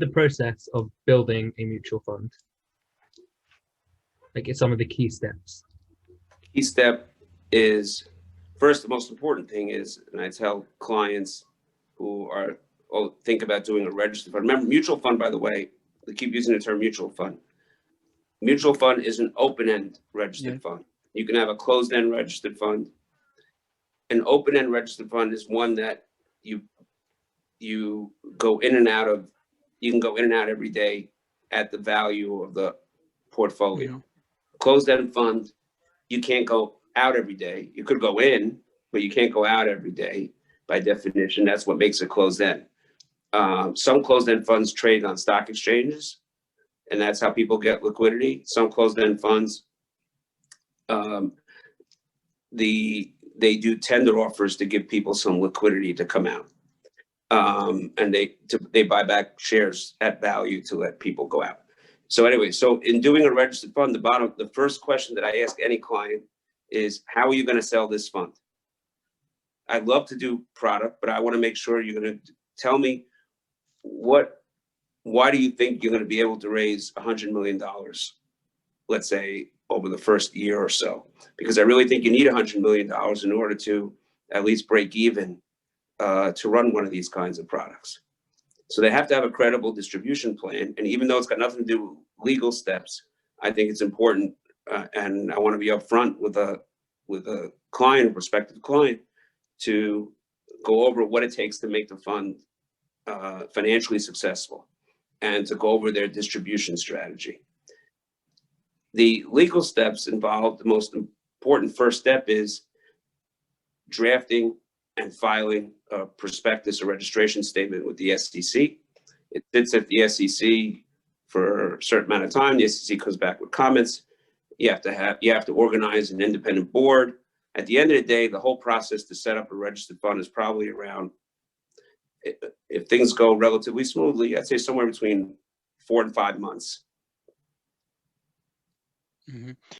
the process of building a mutual fund? Like, it's some of the key steps. Key step is, first, the most important thing is, and I tell clients who are think about doing a registered fund. Remember, mutual fund, by the way, they keep using the term mutual fund. Mutual fund is an open-end registered fund. You can have a closed-end registered fund. An open-end registered fund is one that you go in and out of. You can go in and out every day at the value of the portfolio. Closed-end fund, you can't go out every day. You could go in, but you can't go out every day by definition. That's what makes it closed-end. Some closed-end funds trade on stock exchanges, and that's how people get liquidity. Some closed-end funds, they do tender offers to give people some liquidity to come out, and they buy back shares at value to let people go out. So anyway, so in doing a registered fund, the first question that I ask any client is, how are you going to sell this fund? I'd love to do product, but I want to make sure you're going to tell me why do you think you're going to be able to raise $100 million, let's say, over the first year or so? Because I really think you need $100 million in order to at least break even to run one of these kinds of products. So they have to have a credible distribution plan. And even though it's got nothing to do with legal steps, I think it's important, and I want to be upfront with a client, a prospective client, to go over what it takes to make the fund financially successful and to go over their distribution strategy. The legal steps involved, the most important first step is drafting and filing a prospectus or registration statement with the SEC. It sits at the SEC for a certain amount of time. The SEC comes back with comments. You have to organize an independent board. At the end of the day, the whole process to set up a registered fund is probably around, if things go relatively smoothly, I'd say somewhere between 4 and 5 months.